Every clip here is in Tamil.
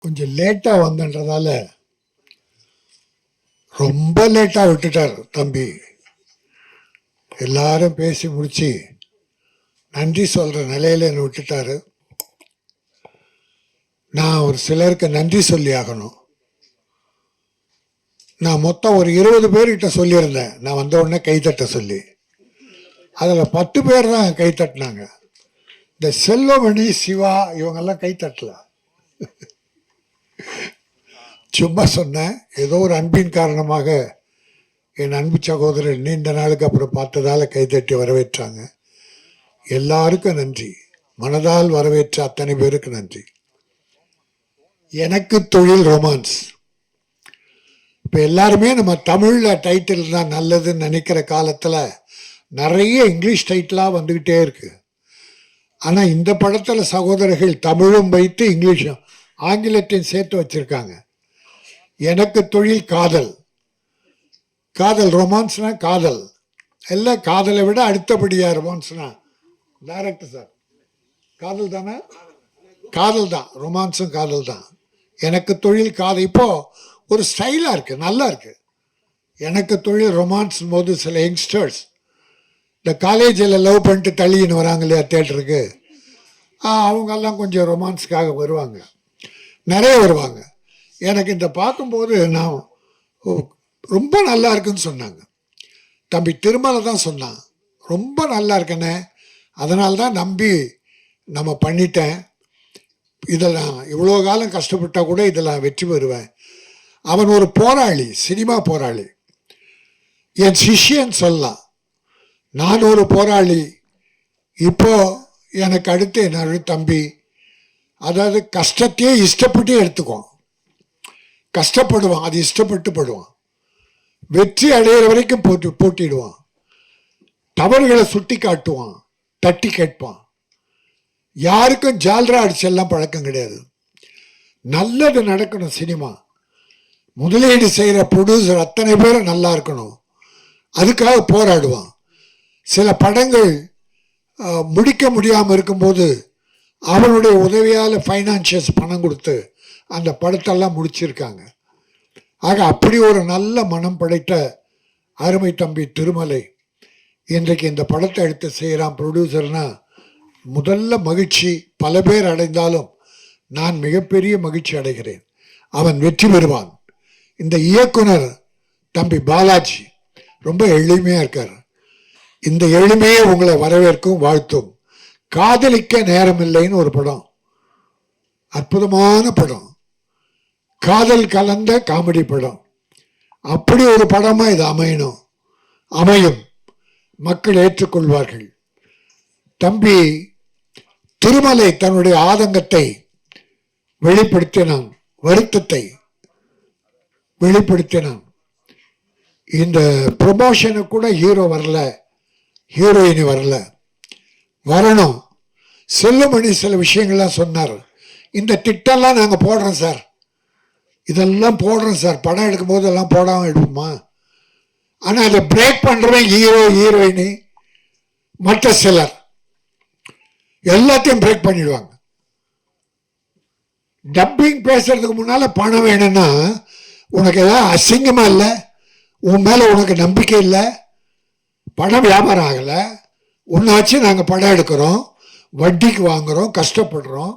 கொஞ்சம் லேட்டாக வந்தன்றதால ரொம்ப லேட்டாக விட்டுட்டார் தம்பி. எல்லாரும் பேசி முடிச்சு நன்றி சொல்கிற நிலையில் என்னை விட்டுட்டாரு. நான் ஒரு சிலருக்கு நன்றி சொல்லி ஆகணும். நான் மொத்தம் ஒரு 20 பேர்கிட்ட சொல்லியிருந்தேன். நான் வந்த உடனே கைத்தட்ட சொல்லி அதில் 10 பேர் தான் கைத்தட்டினாங்க. இந்த செல்வமணி, சிவா இவங்கெல்லாம் கைத்தட்டல. சும்மா சொன்னேன். ஏதோ ஒரு அன்பின் காரணமாக என் அன்பு சகோதரர் நீண்ட நாளுக்கு அப்புறம் பார்த்ததால கைத்தட்டி வரவேற்றாங்க. எல்லாருக்கும் நன்றி. மனதால் வரவேற்ற அத்தனை பேருக்கு நன்றி. எனக்கு தொழில் ரொமான்ஸ். இப்போ எல்லாருமே நம்ம தமிழில் டைட்டில் தான் நல்லதுன்னு நினைக்கிற காலத்தில் நிறைய இங்கிலீஷ் டைட்டிலாக வந்துக்கிட்டே இருக்கு. ஆனால் இந்த படத்தில் சகோதரர்கள் தமிழும் வைத்து இங்கிலீஷும் ஆங்கிலத்தையும் சேர்த்து வச்சிருக்காங்க. எனக்கு தொழில் காதல். காதல் ரொமான்ஸ்னா காதல் இல்லை, காதலை விட அடுத்தபடியாக ரொமான்ஸ்னா டைரக்டர் சார் காதல் தானே? காதல் தான், ரொமான்ஸும் காதல் தான். எனக்கு தொழில் காதல் இப்போ ஒரு ஸ்டைலாக இருக்குது, நல்லா இருக்குது. எனக்கு தொழில் ரொமான்ஸ் போது சில யங்ஸ்டர்ஸ் இந்த காலேஜில் லவ் பண்ணிட்டு தள்ளின்னு வராங்க இல்லையா தேட்டருக்கு, அவங்கெல்லாம் கொஞ்சம் ரொமான்ஸுக்காக வருவாங்க, நிறைய வருவாங்க. எனக்கு இந்த பார்க்கும்போது நான் ரொம்ப நல்லா இருக்குன்னு சொன்னாங்க. தம்பி திருமலை தான் சொன்னான், ரொம்ப நல்லா இருக்கேனே, அதனால தான் நம்பி நம்ம பண்ணிட்டேன். இதெல்லாம் இவ்வளோ காலம் கஷ்டப்பட்டால் கூட இதெல்லாம் வெற்றி பெறுவேன். அவன் ஒரு போராளி, சினிமா போராளி. என் சிஷ்யன் சொல்லலாம், நான் ஒரு போராளி. இப்போ எனக்கு அடுத்து என்னோட தம்பி, அதாவது கஷ்டத்தையே இஷ்டப்பட்டு எடுத்துக்குவான். கஷ்டப்படுவான், அது இஷ்டப்பட்டு படுவான். வெற்றி அடையிற வரைக்கும் போட்டிடுவான். தவறுகளை சுட்டி காட்டுவான், தட்டி கேட்பான். யாருக்கும் ஜால்ரா அடிச்செல்லாம் பழக்கம் கிடையாது. நல்லது நடக்கணும். சினிமா முதலீடு செய்கிற ப்ரொடியூசர் அத்தனை பேரும் நல்லா இருக்கணும், அதுக்காக போராடுவான். சில படங்கள் முடிக்க முடியாமல் இருக்கும்போது அவனுடைய உதவியால் ஃபைனான்சியர்ஸ் பணம் கொடுத்து அந்த படத்தெல்லாம் முடிச்சிருக்காங்க. ஆக அப்படி ஒரு நல்ல மனம் படைத்த அருமை தம்பி திருமலை இன்றைக்கு இந்த படத்தை எடுத்து செய்கிறான் ப்ரொடியூசர்னா முதல்ல மகிழ்ச்சி. பல பேர் அடைந்தாலும் நான் மிகப்பெரிய மகிழ்ச்சி அடைகிறேன். அவன் வெற்றி பெறுவான். இந்த இயக்குனர் தம்பி பாலாஜி ரொம்ப எளிமையாக இருக்கார். இந்த எளிமையை உங்களை வரவேற்கும், வாழ்த்தும். காதலிக்க நேரமில்லைன்னு ஒரு படம், அற்புதமான படம், காதல் கலந்த காமெடி படம். அப்படி ஒரு படமாக இது அமையும், மக்கள் ஏற்றுக்கொள்வார்கள். தம்பி திருமலை தன்னுடைய ஆதங்கத்தை வெளிப்படுத்தினான், வருத்தத்தை வெளிப்படுத்தினான். இந்த ப்ரொமோஷனுக்கு கூட ஹீரோ வரல, ஹீரோயினி வரல, வரணும். செல்லுமணி சில விஷயங்கள்லாம் சொன்னார். இந்த திட்டம்லாம் நாங்கள் போடுறோம் சார், இதெல்லாம் போடுறோம் சார், படம் எடுக்கும் போது எல்லாம் போடாமல் எடுப்போமா? ஆனால் அதை பிரேக் பண்ணுறவன் ஹீரோ, ஹீரோயினி, மற்ற சிலர் எல்லாத்தையும் பிரேக் பண்ணிடுவாங்க. டப்பிங் பேசுறதுக்கு முன்னால பணம் வேணும்னா உனக்கு ஏதாவது அசிங்கமா இல்லை, உன் மேல உனக்கு நம்பிக்கை இல்லை, பணம் வியாபாரம் ஆகலை, உன்னை வச்சு நாங்கள் படம் எடுக்கிறோம், வட்டிக்கு வாங்குறோம், கஷ்டப்படுறோம்.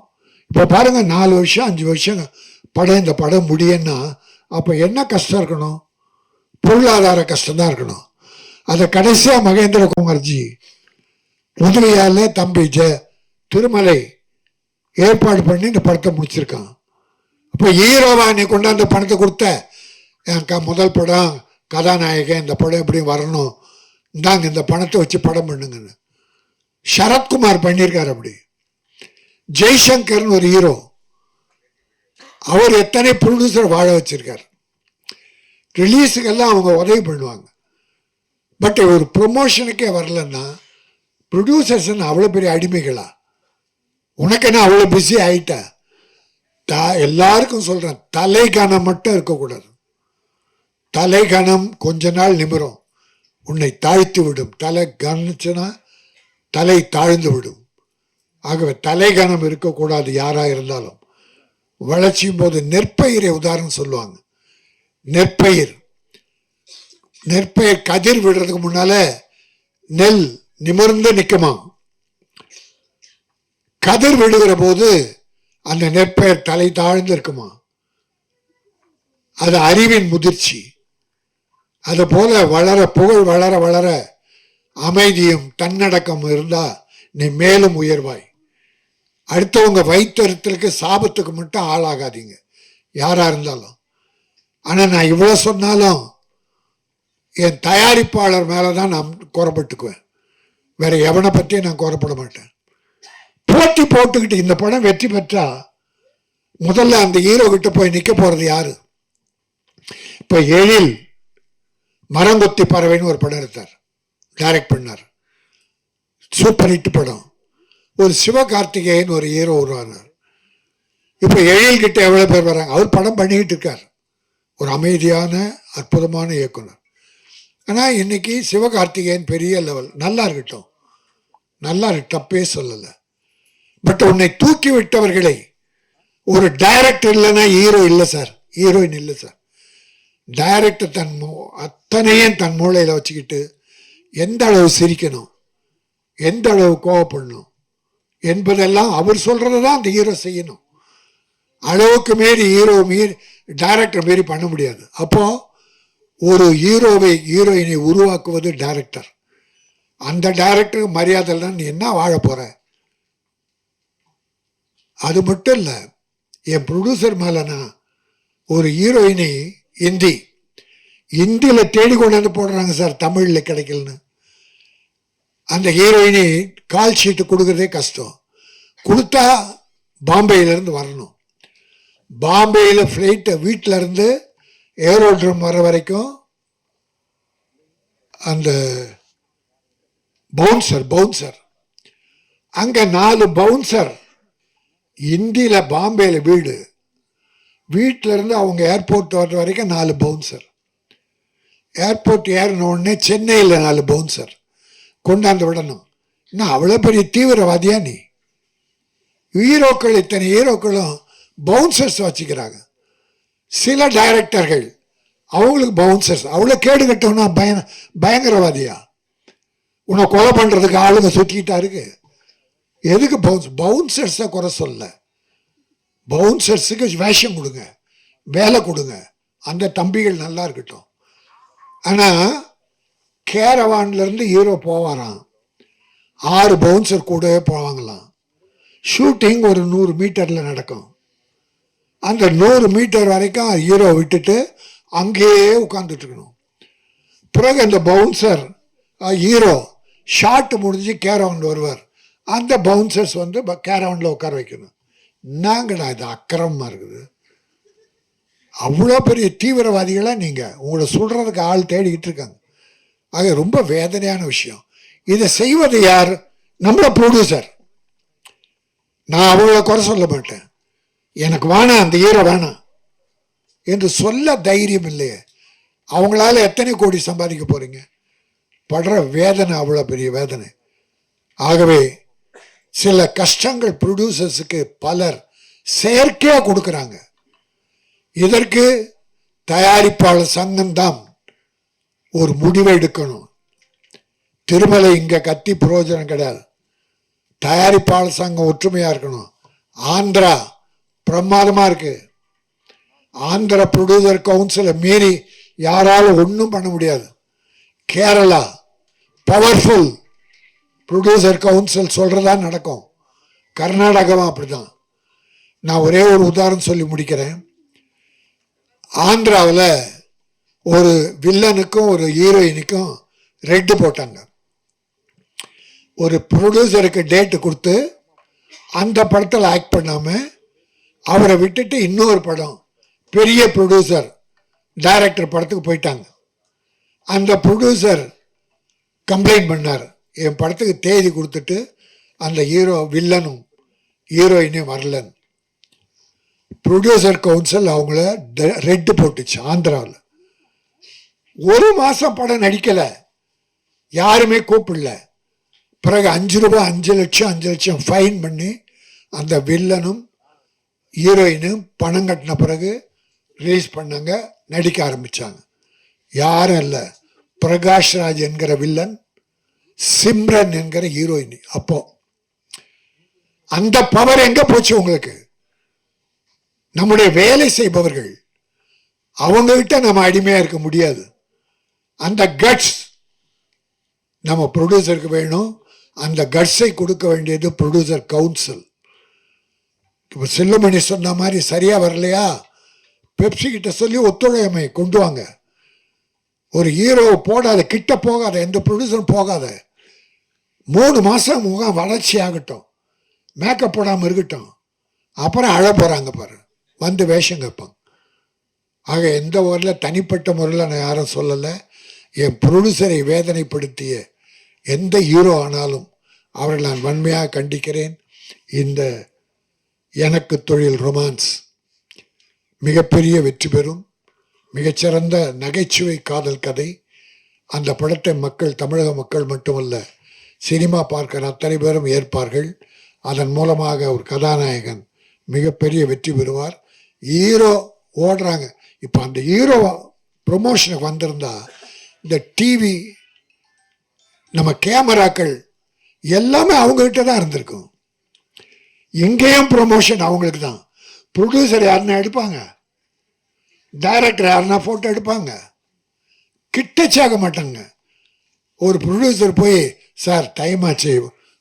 இப்போ பாருங்க 4 வருஷம் 5 வருஷம் படம், இந்த படம் முடியும்னா அப்போ என்ன கஷ்டம் இருக்கணும்? பொருளாதார கஷ்டம்தான் இருக்கணும். அதை கடைசியாக மகேந்திர குமார்ஜி உதவியால் தம்பி திருமலை ஏற்பாடு பண்ணி இந்த படத்தை முடிச்சிருக்கான். அப்போ ஹீரோவா நீ கொண்டாந்து பணத்தை கொடுத்த, என் முதல் படம் கதாநாயகன், இந்த படம் எப்படி வரணும், இந்தாங்க இந்த பணத்தை வச்சு படம் பண்ணுங்கன்னு சரத்குமார் பண்ணியிருக்காரு. அப்படி ஜெய்சங்கர்னு ஒரு ஹீரோ, அவர் எத்தனை ப்ரொடியூசர் வாழ வச்சிருக்கார். ரிலீஸுக்கெல்லாம் அவங்க உதவி பண்ணுவாங்க. பட் ஒரு ப்ரொமோஷனுக்கே வரலன்னா ப்ரொடியூசர்ஸ் அவ்வளோ பெரிய அடிமைகளா? உனக்கு என்ன அவ்வளோ பிஸி ஆகிட்ட? எல்லாருக்கும் சொல்கிறேன், தலைகணம் மட்டும் இருக்கக்கூடாது. தலைகணம் கொஞ்ச நாள் நிமிரும், உன்னை தாழ்த்தி விடும். தலை கணிச்சுன்னா தலை தாழ்ந்து விடும். ஆகவே தலைகணம் இருக்கக்கூடாது யாராக இருந்தாலும். வளர்ச்சியும் போது நெற்பயிரை உதாரணம் சொல்லுவாங்க. நெற்பயிர் கதிர் விடுறதுக்கு முன்னால நெல் நிமிர்ந்து நிற்குமா, கதிர் விடுகிற போது அந்த நெற்பயிர் தலை தாழ்ந்து இருக்குமா. அது அறிவின் முதிர்ச்சி. அது போல வளர புகழ் வளர வளர அமைதியும் தன்னடக்கம் இருந்தா நீ மேலும் உயர்வாய். அடுத்தவங்க வைத்தறித்தலுக்கு சாபத்துக்கு மட்டும் ஆளாகாதீங்க யாரா இருந்தாலும். ஆனா நான் இவ்வளவு சொன்னாலும் என் தயாரிப்பாளர் மேலதான் நான் குறைப்பட்டுக்குவேன். வேற எவனை பற்றியும் நான் குறைப்பட மாட்டேன். போட்டி போட்டுக்கிட்டு இந்த படம் வெற்றி பெற்றா முதல்ல அந்த ஹீரோ கிட்ட போய் நிக்க போறது யாரு? இப்ப எழில் மரங்கொத்தி பறவைன்னு ஒரு படம் எடுத்தார், டைரக்ட் பண்ணார், சூப்பர் ஹிட் படம். ஒரு சிவகார்த்திகேயன் ஒரு ஹீரோ உருவானார். இப்ப எழில் கிட்ட எவ்வளவு பேர் வராங்க. அவர் படம் பண்ணிக்கிட்டு இருக்கார், ஒரு அமைதியான அற்புதமான இயக்குனர். ஆனா இன்னைக்கு சிவகார்த்திகேயன் பெரிய லெவல், நல்லா இருக்கட்டும், நல்லா தப்பே சொல்லல. பட் உன்னை தூக்கி விட்டவர்களை, ஒரு டைரக்டர் இல்லைன்னா ஹீரோ இல்லை சார், ஹீரோயின் இல்லை சார். டைரக்டர் அத்தனையும் தன் மூளையில வச்சுக்கிட்டு எந்த அளவு சிரிக்கணும், எந்த அளவு கோவப்படணும் என்பதெல்லாம் அவர் சொல்றதுதான் அந்த ஹீரோ செய்யணும். அளவுக்கு மீறி டைரக்டர் மீறி பண்ண முடியாது. அப்போ ஒரு ஹீரோயினை உருவாக்குவது டைரக்டர். அந்த டைரக்டருக்கு மரியாதை தான் நீ என்ன வாழ போற? அது மட்டும் இல்ல, என் ப்ரொடியூசர் மேலனா ஒரு ஹீரோயினை இந்தியில தேடி கொண்டாந்து போடுறாங்க சார், தமிழ்ல கிடைக்கலன்னு. அந்த ஹீரோயினை கால் ஷீட்டு கொடுக்கறதே கஷ்டம். கொடுத்தா பாம்பேல இருந்து வரணும். பாம்பேல ஃபிளைட் வீட்டில இருந்து ஏரோட்ரம் வர வரைக்கும் அந்த பவுன்சர் அங்க 4 பவுன்சர் இந்தியில பாம்பேல வீட்டில இருந்து அவங்க ஏர்போர்ட் வர்ற வரைக்கும் 4 பவுன்சர். ஏர்போர்ட் ஏறின உடனே சென்னையில் 4 பவுன்சர் கொண்டாந்து விடணும். இன்னும் அவ்வளவு பெரிய தீவிரவாதியா நீ? இத்தனை ஹீரோக்களும் பவுன்சர்ஸ் வச்சுக்கிறாங்க. சில டைரக்டர்கள் அவங்களுக்கு பவுன்சர்ஸ், அவ்வளோ கேடு கட்டோம்னா பயங்கரவாதியா? உன்னை கொலை பண்றதுக்கு ஆளுங்க சுத்திக்கிட்டா இருக்கு. எதுக்கு பவுன்சர்ஸை குறை சொல்ல, பவுன்சர்ஸுக்கு வேஷம் கொடுங்க, வேலை கொடுங்க, அந்த தம்பிகள் நல்லா இருக்கட்டும். ஆனா கேரவான்ல இருந்து ஹீரோ போவாராம், 6 பவுன்சர் கூடவே போவாங்களாம். ஷூட்டிங் ஒரு 100 மீட்டர்ல நடக்கும். அந்த 100 மீட்டர் வரைக்கும் ஹீரோ விட்டுட்டு அங்கேயே உட்கார்ந்துட்டு இருக்கணும். பிறகு அந்த பவுன்சர் ஹீரோ ஷார்ட் முடிஞ்சு கேரவுண்ட் வருவார், அந்த பவுன்சர்ஸ் வந்து கேரவுண்ட்ல உட்கார வைக்கணும். என்னங்கடா இது அக்கிரமமா இருக்குது? அவ்வளோ பெரிய தீவிரவாதிகளா நீங்க? உங்களை சொல்றதுக்கு ஆள் தேடிக்கிட்டு இருக்காங்க. ஆக ரொம்ப வேதனையான விஷயம். இதை செய்வது யார்? நம்மள ப்ரொடியூசர். நான் அவ்வளோ குறை சொல்ல மாட்டேன், எனக்கு வேணாம் அந்த ஹீரோ வேணாம் என்று சொல்ல தைரியம் இல்லையே. அவங்களால எத்தனை கோடி சம்பாதிக்க போறீங்க? படுற வேதனை அவ்வளோ பெரிய வேதனை. ஆகவே சில கஷ்டங்கள் ப்ரொடியூசர்ஸுக்கு பலர் செயற்கையா கொடுக்குறாங்க. இதற்கு தயாரிப்பாளர் சங்கம் தான் ஒரு முடிவை எடுக்கணும். திருமலை இங்க கத்தி பிரயோஜனம் கிடையாது. தயாரிப்பாளர் சங்கம் ஒற்றுமையா இருக்கணும். ஆந்திரா பிரமாதமா இருக்கு. ஆந்திரா ப்ரொடியூசர் கவுன்சிலை மீறி யாராலும் ஒன்றும் பண்ண முடியாது. கேரளா பவர்ஃபுல் ப்ரொடியூசர் கவுன்சில் சொல்றதா நடக்கும். கர்நாடகாவும் அப்படிதான். நான் ஒரே ஒரு உதாரணம் சொல்லி முடிக்கிறேன். ஆந்திராவில் ஒரு வில்லனுக்கும் ஒரு ஹீரோயினுக்கும் ரெட்டு போட்டாங்க. ஒரு ப்ரொடியூசருக்கு டேட்டு கொடுத்து அந்த படத்தில் ஆக்ட் பண்ணாம அவரை விட்டுட்டு இன்னொரு படம் பெரிய ப்ரொடியூசர் டைரக்டர் படத்துக்கு போயிட்டாங்க. அந்த ப்ரொடியூசர் கம்ப்ளைண்ட் பண்ணார், என் படத்துக்கு தேதி கொடுத்துட்டு அந்த வில்லனும் ஹீரோயினும் வரலன்னு. ப்ரொடியூசர் கவுன்சில் அவங்கள ரெட்டு போட்டுச்சு ஆந்திராவில். 1 மாசம் படம் நடிக்கல, யாருமே கூப்பிடல. பிறகு 5 ரூபாய் 5 லட்சம் ஃபைன் பண்ணி அந்த வில்லனும் ஹீரோயின் பணம் கட்டின பிறகு ரிலீஸ் பண்ணாங்க, நடிக்க ஆரம்பிச்சாங்க. யாரும் இல்லை, பிரகாஷ்ராஜ் என்கிற வில்லன், சிம்ரன் என்கிற ஹீரோயின். அப்போ அந்த பவர் எங்க போச்சு உங்களுக்கு? நம்முடைய வேலை செய்பவர்கள் அவங்க கிட்ட நம்ம அடிமையா இருக்க முடியாது. அந்த கட்ஸ் நம்ம ப்ரொடியூசருக்கு வேணும். அந்த கட்ஸை கொடுக்க வேண்டியது ப்ரொடியூசர் கவுன்சில். இப்போ செல்லுமணி சொன்ன மாதிரி சரியா வரலையா, பெப்சி கிட்ட சொல்லி ஒத்துழைமை கொண்டு வாங்க. ஒரு ஹீரோ போடாத, கிட்ட போகாத, எந்த ப்ரொடியூசரும் போகாத. 3 மாசம் முகம் வளர்ச்சி ஆகட்டும், மேக்கப் போடாமல் இருக்கட்டும், அப்புறம் அழ போறாங்க பாரு, வந்து வேஷம் கேட்பாங்க. ஆக எந்த ஊரில் தனிப்பட்ட முறையில் நான் யாரும் சொல்லலை. என் ப்ரொடியூசரை வேதனைப்படுத்திய எந்த ஹீரோ ஆனாலும் அவர்கள் நான் வன்மையாக கண்டிக்கிறேன். இந்த எனக்கு தொழில் ரொமான்ஸ் மிகப்பெரிய வெற்றி பெறும். மிகச்சிறந்த நகைச்சுவை காதல் கதை. அந்த படத்தை மக்கள், தமிழக மக்கள் மட்டுமல்ல, சினிமா பார்க்கிற அத்தனை பேரும் ஏற்பார்கள். அதன் மூலமாக ஒரு கதாநாயகன் மிகப்பெரிய வெற்றி பெறுவார். ஹீரோ ஓடுறாங்க. இப்போ அந்த ஹீரோ ப்ரொமோஷனுக்கு வந்திருந்தா இந்த டிவி, நம்ம கேமராக்கள் எல்லாமே அவங்ககிட்ட தான் இருந்திருக்கும். இங்கேயும் ப்ரொமோஷன் அவங்களுக்கு தான். ப்ரொடியூசர் யாருன்னா எடுப்பாங்க, டைரக்டர் யாருன்னா ஃபோட்டோ எடுப்பாங்க, கிட்டச்சாக மாட்டாங்க. ஒரு ப்ரொடியூசர் போய், சார் டைம் ஆச்சு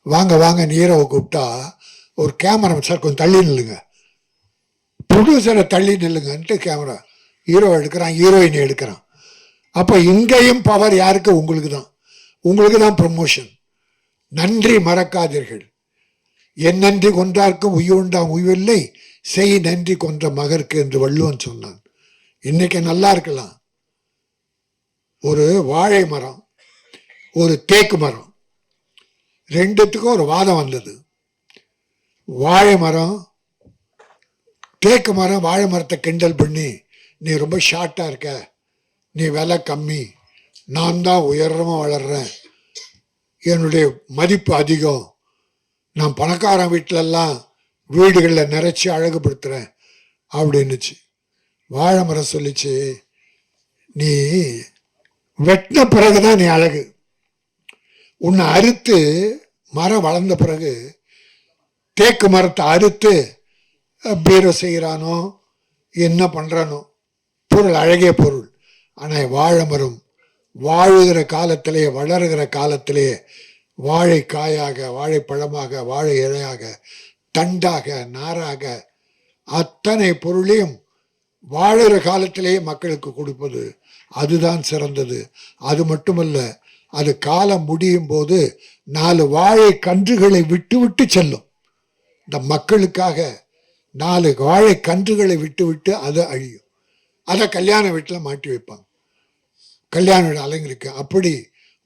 வாங்க வாங்க ஹீரோவை கூப்பிட்டா, ஒரு கேமரா, சார் கொஞ்சம் தள்ளி நில்லுங்க, ப்ரொடியூசரை தள்ளி நில்லுங்கன்ட்டு கேமரா ஹீரோ எடுக்கிறான், ஹீரோயினை எடுக்கிறான். அப்போ இங்கேயும் பவர் யாருக்கு? உங்களுக்கு தான். உங்களுக்கு தான் ப்ரமோஷன். நன்றி மறக்காதீர்கள். என் நன்றி கொன்றார்க்கும் உய்வுண்டாம் உய்வில்லை, செய் நன்றி கொன்ற மகருக்கு என்று வள்ளுவன் சொன்னான். இன்னைக்கு நல்லா இருக்கலாம். ஒரு வாழை மரம், ஒரு தேக்கு மரம், ரெண்டுத்துக்கும் ஒரு வாதம் வந்தது. வாழை மரம் தேக்கு மரம் வாழை மரத்தை கிண்டல் பண்ணி, நீ ரொம்ப ஷார்ட்டாக இருக்க, நீ விலை கம்மி, நான் தான் உயரமாக வளர்றேன், என்னுடைய மதிப்பு அதிகம், நான் பணக்காரன் வீட்டிலெல்லாம் வீடுகளில் நிறைச்சி அழகுபடுத்துகிறேன் அப்படின்னுச்சு. வாழை மரம் சொல்லிச்சு, நீ வெட்டின பிறகுதான் நீ அழகு. உன்னை அறுத்து மரம் வளர்ந்த பிறகு தேக்கு மரத்தை அறுத்து பீரோ செய்கிறானோ என்ன பண்ணுறானோ, பொருள் அழகிய பொருள். ஆனால் வாழை மரம் வாழுகிற காலத்திலே, வளருகிற காலத்திலே வாழைக்காயாக, வாழைப்பழமாக, வாழை இலையாக, தண்டாக, நாராக, அத்தனை பொருளையும் வாழுகிற காலத்திலேயே மக்களுக்கு கொடுப்பது அதுதான் சிறந்தது. அது மட்டுமல்ல, அது காலம் முடியும் போது 4 வாழை கன்றுகளை விட்டு விட்டு செல்லும். இந்த மக்களுக்காக 4 வாழை கன்றுகளை விட்டு விட்டு அது அழியும். அதை கல்யாண வீட்டில் மாட்டி வைப்பாங்க, கல்யாண வீடு அலங்கரிக்க. அப்படி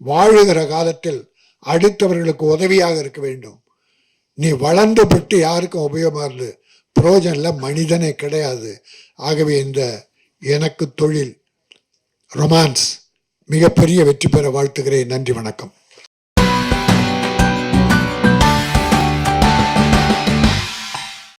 வாழுகிற காலத்தில் அடுத்தவர்களுக்கு உதவியாக இருக்க வேண்டும். நீ வளர்ந்து பட்டு யாருக்கும் உபயோகமாக இருந்து புரோஜனில் மனிதனே கிடையாது. ஆகவே இந்த எனக்கு தொழில் ரொமான்ஸ் மிகப்பெரிய வெற்றி பெற வாழ்த்துகிறேன். நன்றி, வணக்கம்.